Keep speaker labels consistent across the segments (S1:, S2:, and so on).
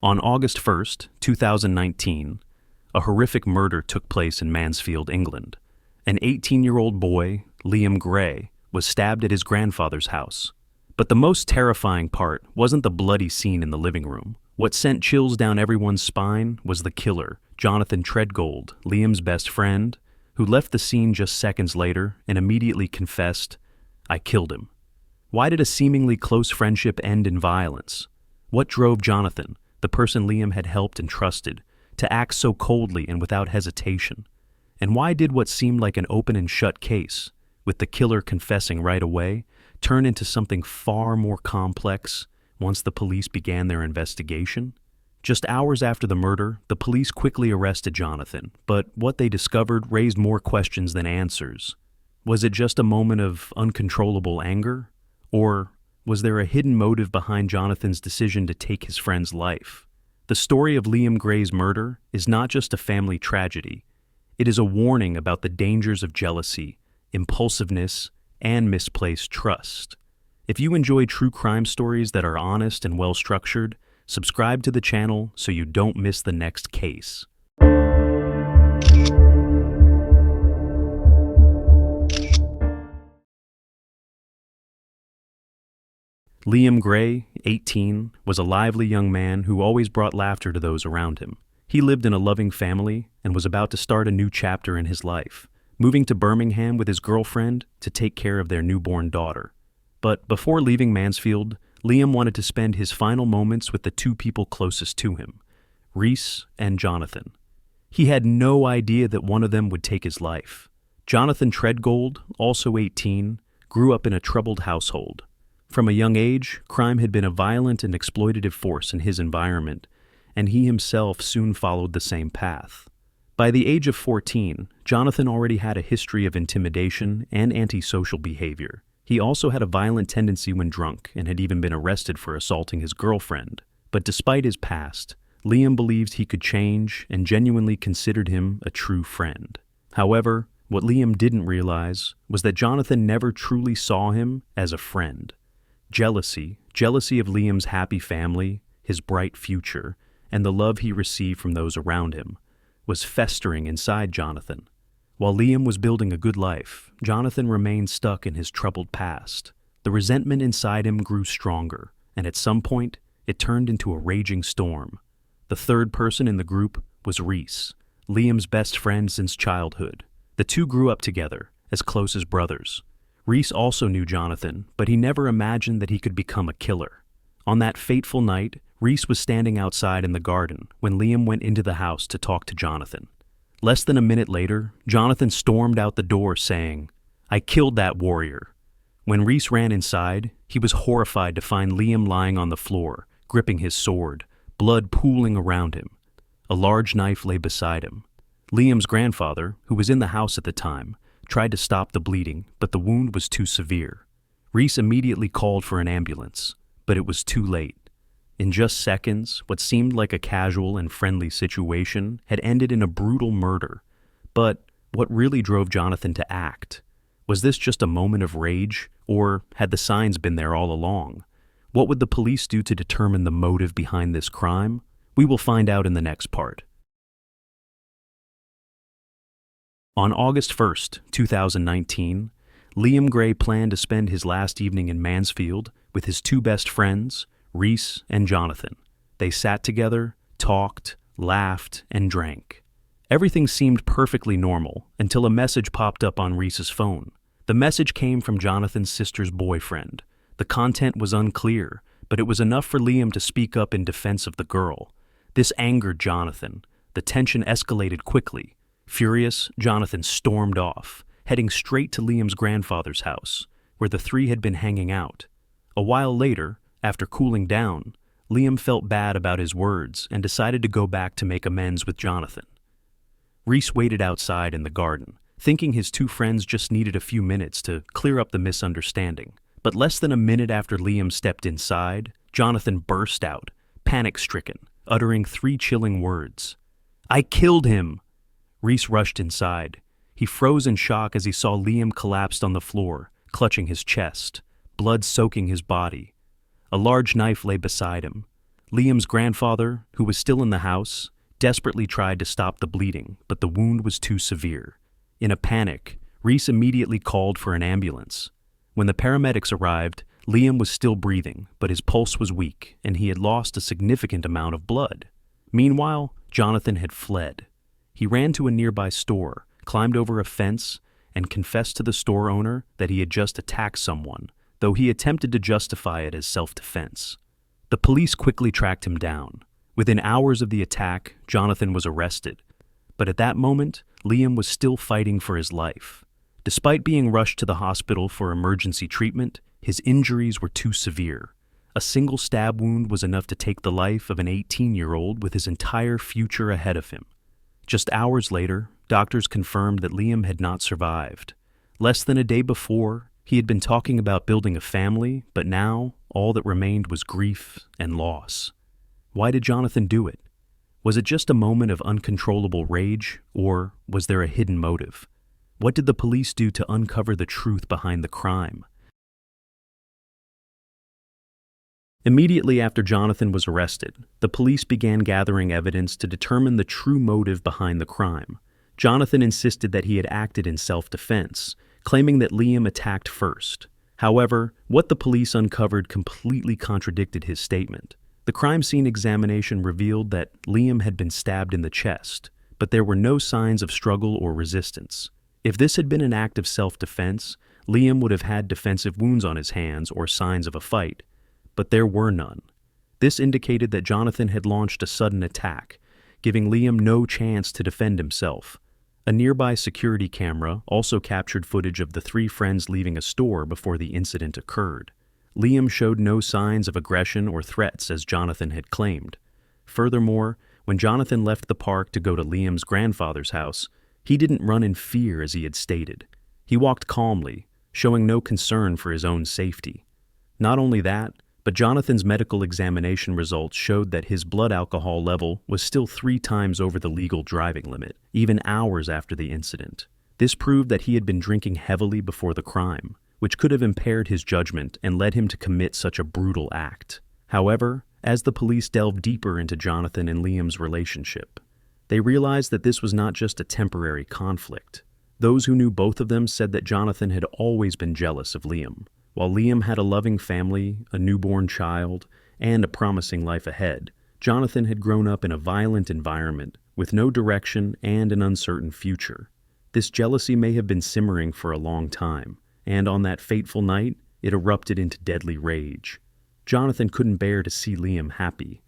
S1: On August 1st, 2019, a horrific murder took place in Mansfield, England. An 18-year-old boy, Liam Gray, was stabbed at his grandfather's house. But the most terrifying part wasn't the bloody scene in the living room. What sent chills down everyone's spine was the killer, Jonathan Treadgold, Liam's best friend, who left the scene just seconds later and immediately confessed, "I killed him." Why did a seemingly close friendship end in violence? What drove Jonathan, the person Liam had helped and trusted, to act so coldly and without hesitation? And why did what seemed like an open and shut case, with the killer confessing right away, turn into something far more complex once the police began their investigation? Just hours after the murder, the police quickly arrested Jonathan, but what they discovered raised more questions than answers. Was it just a moment of uncontrollable anger? Or was there a hidden motive behind Jonathan's decision to take his friend's life? The story of Liam Gray's murder is not just a family tragedy. It is a warning about the dangers of jealousy, impulsiveness, and misplaced trust. If you enjoy true crime stories that are honest and well-structured, subscribe to the channel so you don't miss the next case. Liam Gray, 18, was a lively young man who always brought laughter to those around him. He lived in a loving family and was about to start a new chapter in his life, moving to Birmingham with his girlfriend to take care of their newborn daughter. But before leaving Mansfield, Liam wanted to spend his final moments with the two people closest to him, Reese and Jonathan. He had no idea that one of them would take his life. Jonathan Treadgold, also 18, grew up in a troubled household. From a young age, crime had been a violent and exploitative force in his environment, and he himself soon followed the same path. By the age of 14, Jonathan already had a history of intimidation and antisocial behavior. He also had a violent tendency when drunk and had even been arrested for assaulting his girlfriend. But despite his past, Liam believed he could change and genuinely considered him a true friend. However, what Liam didn't realize was that Jonathan never truly saw him as a friend. Jealousy of Liam's happy family, his bright future, and the love he received from those around him, was festering inside Jonathan. While Liam was building a good life, Jonathan remained stuck in his troubled past. The resentment inside him grew stronger, and at some point, it turned into a raging storm. The third person in the group was Reese, Liam's best friend since childhood. The two grew up together, as close as brothers. Reese also knew Jonathan, but he never imagined that he could become a killer. On that fateful night, Reese was standing outside in the garden when Liam went into the house to talk to Jonathan. Less than a minute later, Jonathan stormed out the door saying, "I killed that warrior." When Reese ran inside, he was horrified to find Liam lying on the floor, gripping his sword, blood pooling around him. A large knife lay beside him. Liam's grandfather, who was in the house at the time, tried to stop the bleeding, but the wound was too severe. Reese immediately called for an ambulance, but it was too late. In just seconds, what seemed like a casual and friendly situation had ended in a brutal murder. But what really drove Jonathan to act? Was this just a moment of rage, or had the signs been there all along? What would the police do to determine the motive behind this crime? We will find out in the next part. On August 1st, 2019, Liam Gray planned to spend his last evening in Mansfield with his two best friends, Reese and Jonathan. They sat together, talked, laughed, and drank. Everything seemed perfectly normal until a message popped up on Reese's phone. The message came from Jonathan's sister's boyfriend. The content was unclear, but it was enough for Liam to speak up in defense of the girl. This angered Jonathan. The tension escalated quickly. Furious, Jonathan stormed off, heading straight to Liam's grandfather's house, where the three had been hanging out. A while later, after cooling down, Liam felt bad about his words and decided to go back to make amends with Jonathan. Reese waited outside in the garden, thinking his two friends just needed a few minutes to clear up the misunderstanding. But less than a minute after Liam stepped inside, Jonathan burst out, panic-stricken, uttering three chilling words. "I killed him!" Reese rushed inside. He froze in shock as he saw Liam collapsed on the floor, clutching his chest, blood soaking his body. A large knife lay beside him. Liam's grandfather, who was still in the house, desperately tried to stop the bleeding, but the wound was too severe. In a panic, Reese immediately called for an ambulance. When the paramedics arrived, Liam was still breathing, but his pulse was weak, and he had lost a significant amount of blood. Meanwhile, Jonathan had fled. He ran to a nearby store, climbed over a fence, and confessed to the store owner that he had just attacked someone, though he attempted to justify it as self-defense. The police quickly tracked him down. Within hours of the attack, Jonathan was arrested. But at that moment, Liam was still fighting for his life. Despite being rushed to the hospital for emergency treatment, his injuries were too severe. A single stab wound was enough to take the life of an 18-year-old with his entire future ahead of him. Just hours later, doctors confirmed that Liam had not survived. Less than a day before, he had been talking about building a family, but now all that remained was grief and loss. Why did Jonathan do it? Was it just a moment of uncontrollable rage, or was there a hidden motive? What did the police do to uncover the truth behind the crime? Immediately after Jonathan was arrested, the police began gathering evidence to determine the true motive behind the crime. Jonathan insisted that he had acted in self-defense, claiming that Liam attacked first. However, what the police uncovered completely contradicted his statement. The crime scene examination revealed that Liam had been stabbed in the chest, but there were no signs of struggle or resistance. If this had been an act of self-defense, Liam would have had defensive wounds on his hands or signs of a fight, but there were none. This indicated that Jonathan had launched a sudden attack, giving Liam no chance to defend himself. A nearby security camera also captured footage of the three friends leaving a store before the incident occurred. Liam showed no signs of aggression or threats as Jonathan had claimed. Furthermore, when Jonathan left the park to go to Liam's grandfather's house, he didn't run in fear as he had stated. He walked calmly, showing no concern for his own safety. Not only that, but Jonathan's medical examination results showed that his blood alcohol level was still 3 times over the legal driving limit, even hours after the incident. This proved that he had been drinking heavily before the crime, which could have impaired his judgment and led him to commit such a brutal act. However, as the police delved deeper into Jonathan and Liam's relationship, they realized that this was not just a temporary conflict. Those who knew both of them said that Jonathan had always been jealous of Liam. While Liam had a loving family, a newborn child, and a promising life ahead, Jonathan had grown up in a violent environment with no direction and an uncertain future. This jealousy may have been simmering for a long time, and on that fateful night, it erupted into deadly rage. Jonathan couldn't bear to see Liam happy,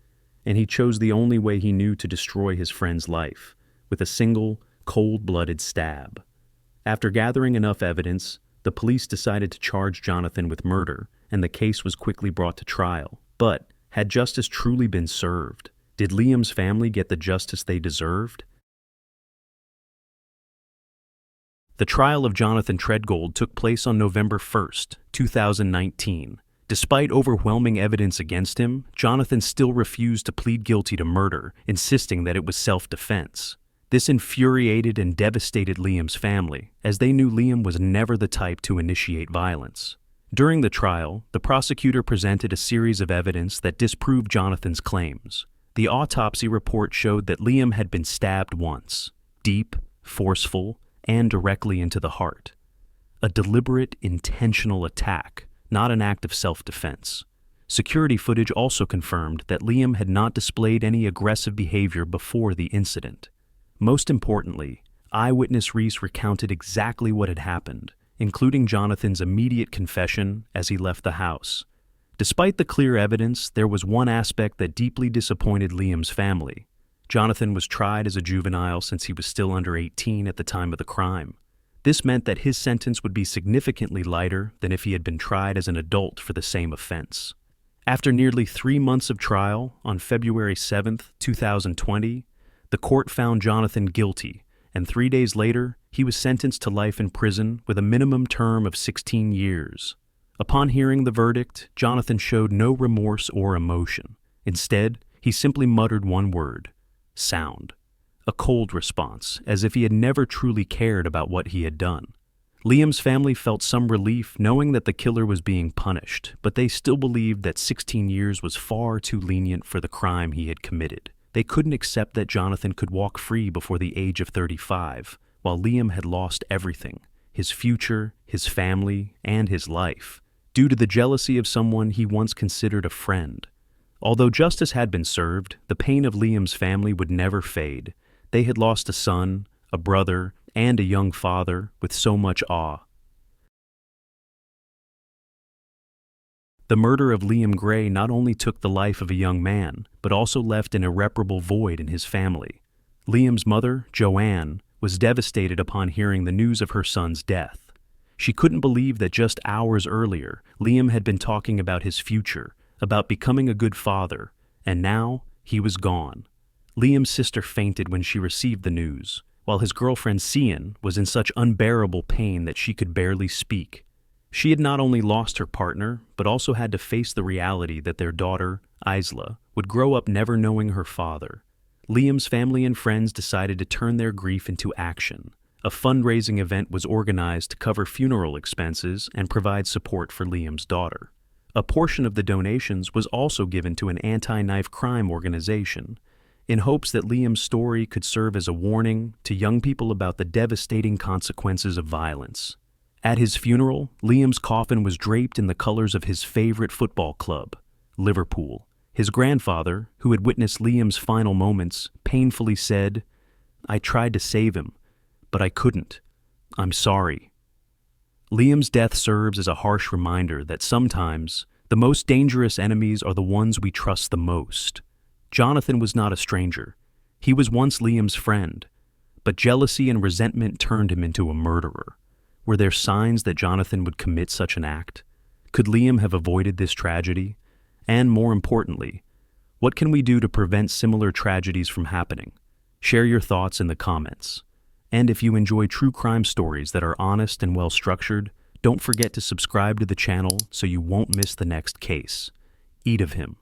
S1: and he chose the only way he knew to destroy his friend's life, with a single, cold-blooded stab. After gathering enough evidence, the police decided to charge Jonathan with murder, and the case was quickly brought to trial. But had justice truly been served? Did Liam's family get the justice they deserved? The trial of Jonathan Treadgold took place on November 1st, 2019. Despite overwhelming evidence against him, Jonathan still refused to plead guilty to murder, insisting that it was self-defense. This infuriated and devastated Liam's family, as they knew Liam was never the type to initiate violence. During the trial, the prosecutor presented a series of evidence that disproved Jonathan's claims. The autopsy report showed that Liam had been stabbed once, deep, forceful, and directly into the heart. A deliberate, intentional attack, not an act of self-defense. Security footage also confirmed that Liam had not displayed any aggressive behavior before the incident. Most importantly, eyewitness Reese recounted exactly what had happened, including Jonathan's immediate confession as he left the house. Despite the clear evidence, there was one aspect that deeply disappointed Liam's family. Jonathan was tried as a juvenile since he was still under 18 at the time of the crime. This meant that his sentence would be significantly lighter than if he had been tried as an adult for the same offense. After nearly 3 months of trial, on February 7, 2020, the court found Jonathan guilty, and 3 days later, he was sentenced to life in prison with a minimum term of 16 years. Upon hearing the verdict, Jonathan showed no remorse or emotion. Instead, he simply muttered one word: sound. A cold response, as if he had never truly cared about what he had done. Liam's family felt some relief knowing that the killer was being punished, but they still believed that 16 years was far too lenient for the crime he had committed. They couldn't accept that Jonathan could walk free before the age of 35, while Liam had lost everything: his future, his family, and his life, due to the jealousy of someone he once considered a friend. Although justice had been served, the pain of Liam's family would never fade. They had lost a son, a brother, and a young father with so much awe. The murder of Liam Gray not only took the life of a young man, but also left an irreparable void in his family. Liam's mother, Joanne, was devastated upon hearing the news of her son's death. She couldn't believe that just hours earlier, Liam had been talking about his future, about becoming a good father, and now he was gone. Liam's sister fainted when she received the news, while his girlfriend Cian was in such unbearable pain that she could barely speak. She had not only lost her partner, but also had to face the reality that their daughter, Isla, would grow up never knowing her father. Liam's family and friends decided to turn their grief into action. A fundraising event was organized to cover funeral expenses and provide support for Liam's daughter. A portion of the donations was also given to an anti-knife crime organization, in hopes that Liam's story could serve as a warning to young people about the devastating consequences of violence. At his funeral, Liam's coffin was draped in the colors of his favorite football club, Liverpool. His grandfather, who had witnessed Liam's final moments, painfully said, "I tried to save him, but I couldn't. I'm sorry." Liam's death serves as a harsh reminder that sometimes the most dangerous enemies are the ones we trust the most. Jonathan was not a stranger. He was once Liam's friend, but jealousy and resentment turned him into a murderer. Were there signs that Jonathan would commit such an act? Could Liam have avoided this tragedy? And more importantly, what can we do to prevent similar tragedies from happening? Share your thoughts in the comments. And if you enjoy true crime stories that are honest and well-structured, don't forget to subscribe to the channel so you won't miss the next case. Eat of him.